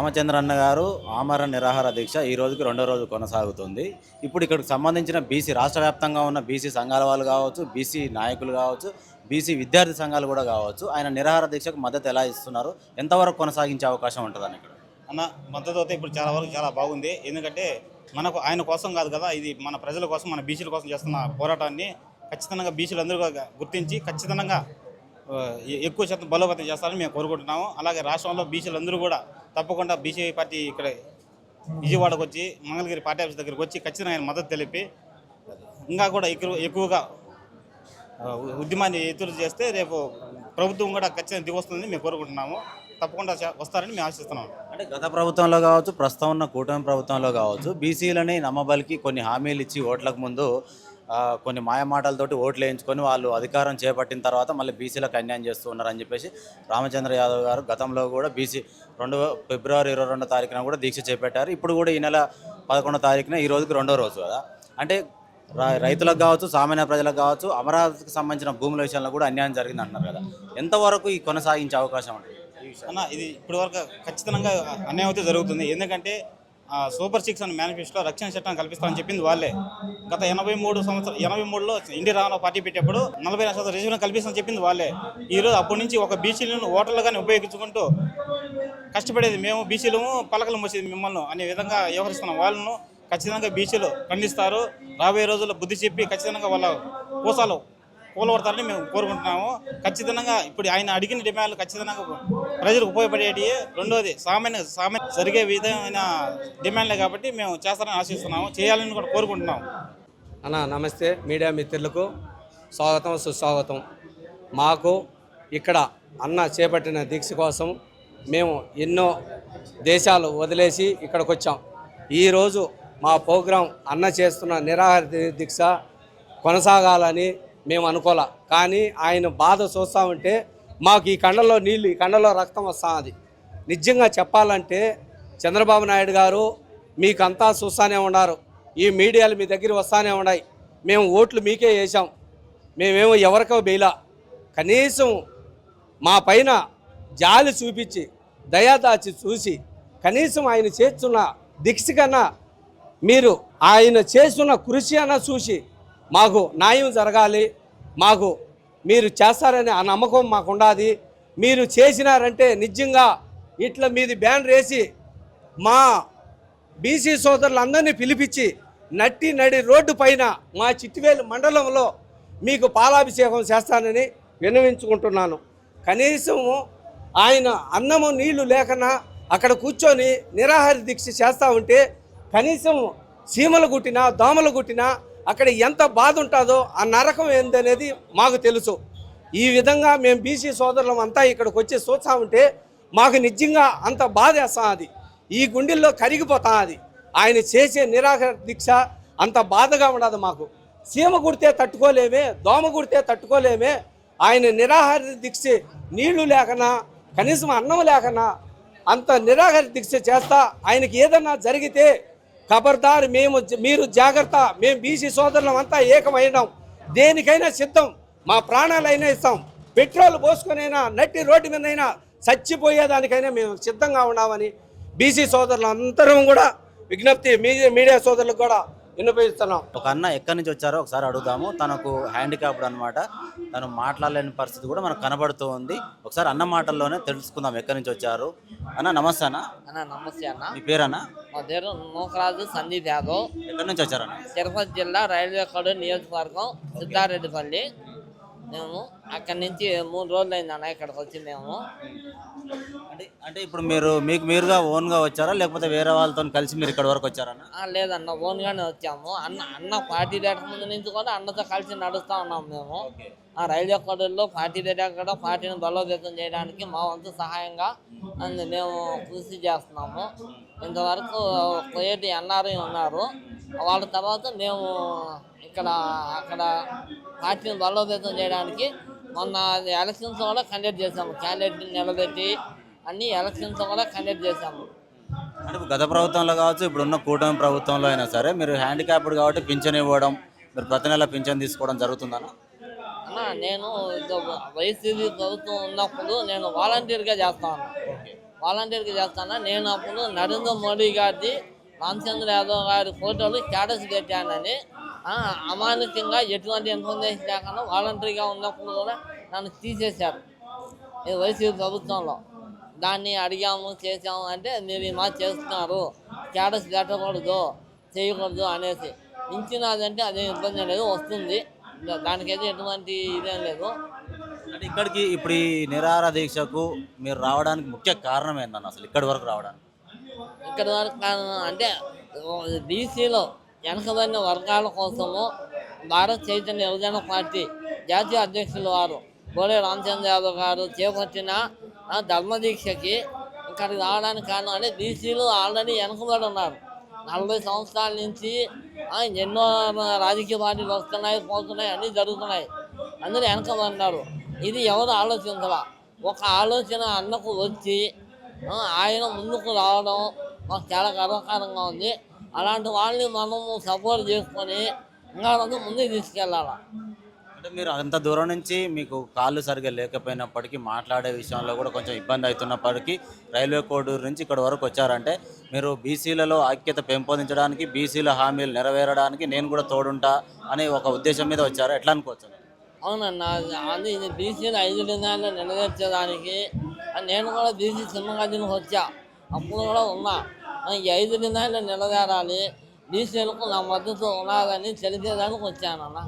రామచంద్ర అన్న గారు ఆమరణ నిరాహార దీక్ష ఈ రోజుకి రెండో రోజు కొనసాగుతుంది. ఇప్పుడు ఇక్కడికి సంబంధించిన బీసీ రాష్ట్ర వ్యాప్తంగా ఉన్న బీసీ సంఘాల వాళ్ళు కావచ్చు, బీసీ నాయకులు కావచ్చు, బీసీ విద్యార్థి సంఘాలు కూడా కావచ్చు, ఆయన నిరాహార దీక్షకు మద్దతు ఎలా ఇస్తున్నారు, ఎంతవరకు కొనసాగించే అవకాశం ఉంటుందని ఇక్కడ అన్న మద్దతు అయితే ఇప్పుడు చాలా వరకు చాలా బాగుంది. ఎందుకంటే మనకు ఆయన కోసం కాదు కదా, ఇది మన ప్రజల కోసం, మన బీసీల కోసం చేస్తున్న పోరాటాన్ని ఖచ్చితంగా బీసీలు అందరూ గుర్తించి ఖచ్చితంగా ఎక్కువ శాతం బలోపేతం చేస్తారని మేము కోరుకుంటున్నాము. అలాగే రాష్ట్రంలో బీసీలు అందరూ కూడా తప్పకుండా బీసీ పార్టీ ఇక్కడ విజయవాడకు వచ్చి మంగళగిరి పార్టీ ఆఫీస్ దగ్గరికి వచ్చి ఖచ్చితంగా ఆయన మద్దతు తెలిపి ఇంకా కూడా ఎక్కువగా ఉద్యమాన్ని ఎదురు చేస్తే రేపు ప్రభుత్వం కూడా ఖచ్చితంగా దిగొస్తుందని మేము కోరుకుంటున్నాము. తప్పకుండా వస్తారని మేము ఆశిస్తున్నాము. అంటే గత ప్రభుత్వంలో కావచ్చు, ప్రస్తుతం ఉన్న కూటమి ప్రభుత్వంలో కావచ్చు, బీసీలని నమ్మబలికి కొన్ని హామీలు ఇచ్చి ఓట్లకు ముందు కొన్ని మాయమాటలతోటి ఓట్లు వేయించుకొని వాళ్ళు అధికారం చేపట్టిన తర్వాత మళ్ళీ బీసీలకు అన్యాయం చేస్తూ ఉన్నారని చెప్పేసి రామచంద్ర యాదవ్ గారు గతంలో కూడా బీసీ ఫిబ్రవరి 22వ తారీఖున కూడా దీక్ష చేపట్టారు. ఇప్పుడు కూడా ఈ నెల 11వ తారీఖున ఈ రోజుకి రెండో రోజు కదా. అంటే రైతులకు కావచ్చు, సామాన్య ప్రజలకు కావచ్చు, అమరావతికి సంబంధించిన భూముల విషయంలో కూడా అన్యాయం జరిగింది అంటున్నారు కదా. ఎంతవరకు ఈ కొనసాగించే అవకాశం ఉంటుంది అన్న? ఇది ఇప్పటి వరకు ఖచ్చితంగా అన్యాయం అయితే జరుగుతుంది. ఎందుకంటే సూపర్ 6 అనే మేనిఫెస్టోలో రక్షణ చట్టాన్ని కల్పిస్తామని చెప్పింది వాళ్ళే. గత 83లో ఇండి రామారావు పార్టీ పెట్టేప్పుడు 40% రిజర్వేషన్ కల్పిస్తామని చెప్పింది వాళ్ళే. ఈరోజు అప్పటి నుంచి ఒక బీసీలను ఓటర్లుగానే ఉపయోగించుకుంటూ కష్టపడేది మేము, బీసీలము పలకలు మోసేది మిమ్మల్ని అనే విధంగా వ్యవహరిస్తున్నాం. వాళ్ళను ఖచ్చితంగా బీసీలు ఖండిస్తారు. రాబోయే రోజుల్లో బుద్ధి చెప్పి ఖచ్చితంగా వాళ్ళ కోసాలు కూలబడతారని మేము కోరుకుంటున్నాము. ఖచ్చితంగా ఇప్పుడు ఆయన అడిగిన డిమాండ్లు ఖచ్చితంగా ప్రజలకు ఉపయోగపడేవి. రెండోది సామాన్య జరిగే విధమైన డిమాండ్లే కాబట్టి మేము చేస్తారని ఆశిస్తున్నాము, చేయాలని కూడా కోరుకుంటున్నాము. అన్న నమస్తే, మీడియా మిత్రులకు స్వాగతం సుస్వాగతం. మాకు ఇక్కడ అన్న చేపట్టిన దీక్ష కోసం మేము ఎన్నో దేశాలు వదిలేసి ఇక్కడికి వచ్చాం. ఈరోజు మా ప్రోగ్రాం అన్న చేస్తున్న నిరాహార దీక్ష కొనసాగాలని మేము అనుకోలే. కానీ ఆయన బాధ చూస్తూ ఉంటే మాకు ఈ కండలో నీళ్ళు, ఈ కండలో రక్తం వస్తుంది. నిజంగా చెప్పాలంటే చంద్రబాబు నాయుడు గారు మీకంతా చూస్తూనే ఉన్నారు, ఈ మీడియాలు మీ దగ్గర వస్తూనే ఉన్నాయి. మేము ఓట్లు మీకే వేసాం, మేమేమో ఎవరికో బేలా. కనీసం మా పైన జాలి చూపించి దయాదాచి చూసి కనీసం ఆయన చేస్తున్న దీక్ష కన్నా మీరు ఆయన చేస్తున్న కృషి అన్న చూసి మాకు న్యాయం జరగాలి, మాకు మీరు చేస్తారని ఆ నమ్మకం మాకు ఉండాలి. మీరు చేసినారంటే నిజంగా ఇట్లా మీది బ్యాన్ వేసి మా బీసీ సోదరులందరినీ పిలిపించి నడి రోడ్డు పైన మా చిట్టివేలు మండలంలో మీకు పాలాభిషేకం చేస్తానని విన్నవించుకుంటున్నాను. కనీసం ఆయన అన్నము నీళ్లు లేకన్నా అక్కడ కూర్చొని నిరాహార దీక్ష చేస్తూ ఉంటే కనీసం చీమలు గుట్టినా దోమలు గుట్టినా అక్కడ ఎంత బాధ ఉంటుందో ఆ నరకం ఏందనేది మాకు తెలుసు. ఈ విధంగా మేము బీసీ సోదరులం అంతా ఇక్కడికి వచ్చి చూస్తూ ఉంటే మాకు నిజంగా అంత బాధ వేస్తుంది, ఈ గుండెల్లో కరిగిపోతా. అది ఆయన చేసే నిరాహార దీక్ష అంత బాధగా ఉండదు మాకు. చీమ కుడితే తట్టుకోలేమే, దోమ కుడితే తట్టుకోలేమే. ఆయన నిరాహార దీక్ష నీళ్లు లేకనా, కనీసం అన్నం లేకనా అంత నిరాహార దీక్ష చేస్తా. ఆయనకి ఏదన్నా జరిగితే ఖబర్దార్, మీరు జాగ్రత్త, మేము బీసీ సోదరులం అంతా ఏకమైనాం, దేనికైనా సిద్ధం, మా ప్రాణాలైనా ఇస్తాం, పెట్రోల్ పోసుకొనైనా నట్టి రోడ్డు మీదైనా చచ్చిపోయేదానికైనా మేము సిద్ధంగా ఉన్నామని బీసీ సోదరులు అందరం కూడా విజ్ఞప్తి మీడియా సోదరులకు కూడా విన్నపిస్తున్నాం. ఒక అన్న ఎక్కడి నుంచి వచ్చారో ఒకసారి అడుగుదాము. తనకు హ్యాండిక్యాప్డ్ అనమాట, తను మాట్లాడలేని పరిస్థితి కూడా మనకు కనబడుతూ ఉంది. ఒకసారి అన్న మాటల్లోనే తెలుసుకుందాం ఎక్కడి నుంచి వచ్చారు. అన్న నమస్తే. అన్న నమస్తే అన్న. మీ పేరన్నా? మా పేరు నూకరాజు సందీప్ యాదవ్. ఎక్కడి నుంచి వచ్చారన్న? తిరుపతి జిల్లా రైల్వే కోడ్ నియోజకవర్గం సిద్ధారెడ్డిపల్లి. మేము అక్కడి నుంచి 3 రోజులు అయిందన్న ఇక్కడికి వచ్చి మేము. అంటే ఇప్పుడు మీరుగా ఓన్గా వచ్చారా, లేకపోతే వేరే వాళ్ళతో కలిసి మీరు ఇక్కడ వరకు వచ్చారన్నా? లేదన్న, ఓన్గానే వచ్చాము. అన్న పార్టీ లీడర్ ముందు నుంచి కూడా అన్నతో కలిసి నడుస్తూ ఉన్నాము మేము. ఆ రైల్వే కోడల్లో పార్టీ లీడర్ కూడా పార్టీని బలోపేతం చేయడానికి మా వంతు సహాయంగా మేము కృషి చేస్తున్నాము. ఇంతవరకు కోయేటి ఎన్ఆర్ఐ ఉన్నారు, వాళ్ళ తర్వాత మేము అక్కడ పార్టీని బలోపేతం చేయడానికి మొన్న ఎలక్షన్స్ కూడా కండక్ట్ చేసాము. క్యాండిడేట్ని నిలబెట్టి అన్ని ఎలక్షన్స్ కూడా కండక్ట్ చేసాము. అంటే గత ప్రభుత్వంలో కావచ్చు, ఇప్పుడున్న కూటమి ప్రభుత్వంలో అయినా సరే మీరు హ్యాండిక్యాప్డ్ కాబట్టి పింఛన్ ఇవ్వడం, మీరు ప్రతి నెల పింఛన్ తీసుకోవడం జరుగుతుందన్న? నేను వైసీపీ ప్రభుత్వం ఉన్నప్పుడు నేను వాలంటీర్గా చేస్తాను. వాలంటీర్కి చేస్తానా. నేను అప్పుడు నరేంద్ర మోడీ గారిది రామచంద్ర యాదవ్ గారి ఫోటోలు స్టేటస్ పెట్టానని అమానుషంగా ఎటువంటి ఇన్ఫర్మేషన్ లేకుండా వాలంటరీగా ఉన్నప్పుడు కూడా నన్ను తీసేశారు ఈ వైసీపీ ప్రభుత్వంలో. దాన్ని అడిగాము చేసాము అంటే మీరు మా చేస్తున్నారు స్టేటస్ పెట్టకూడదు చేయకూడదు అనేసి. ఇచ్చినదంటే అదే ఇబ్బంది లేదు, వస్తుంది, దానికైతే ఎటువంటి ఇదేం లేదు. అంటే ఇక్కడికి ఇప్పుడు ఈ నిరాహార దీక్షకు మీరు రావడానికి ముఖ్య కారణం ఏంటన్న అసలు ఇక్కడి వరకు రావడానికి? ఇక్కడ వరకు కారణం అంటే బీసీలో వెనకబడిన వర్గాల కోసము భారత చైతన్య యువజన పార్టీ జాతీయ అధ్యక్షులు వారు గోడే రామచంద్ర యాదవ్ గారు చేపట్టిన ధర్మదీక్షకి ఇక్కడికి రావడానికి కారణం అంటే బీసీలు ఆల్రెడీ వెనకబడి ఉన్నారు. 40 సంవత్సరాల నుంచి ఎన్నో రాజకీయ పార్టీలు వస్తున్నాయి పోతున్నాయి అన్నీ జరుగుతున్నాయి, అందరూ వెనకబడినారు. ఇది ఎవరు ఆలోచించాల, ఒక ఆలోచన అన్నకు వచ్చి ఆయన ముందుకు రావడం మాకు చాలా గర్వకారంగా ఉంది. అలాంటి వాళ్ళని మనము సపోర్ట్ చేసుకొని ఇంకా ముందుకు తీసుకెళ్ళాలి. అంటే మీరు అంత దూరం నుంచి మీకు కాళ్ళు సరిగ్గా లేకపోయినప్పటికీ మాట్లాడే విషయంలో కూడా కొంచెం ఇబ్బంది అవుతున్నప్పటికీ రైల్వే కోడూరు నుంచి ఇక్కడ వరకు వచ్చారంటే మీరు బీసీలలో ఐక్యత పెంపొందించడానికి, బీసీల హామీలు నెరవేరడానికి నేను కూడా తోడుంటా అనే ఒక ఉద్దేశం మీద వచ్చారు. ఎట్లా అనుకోవచ్చు? అవునన్నా, అది బీసీలు 5 డిమాండ్లు నెరవేర్చేదానికి నేను కూడా బీసీ సింహగదికి వచ్చా, అప్పుడు కూడా ఉన్నా. ఈ 5 డిమాండ్లు నెరవేరాలి, బీసీలకు నా మద్దతు ఉన్నదని తెలిపేదానికి వచ్చానన్నా.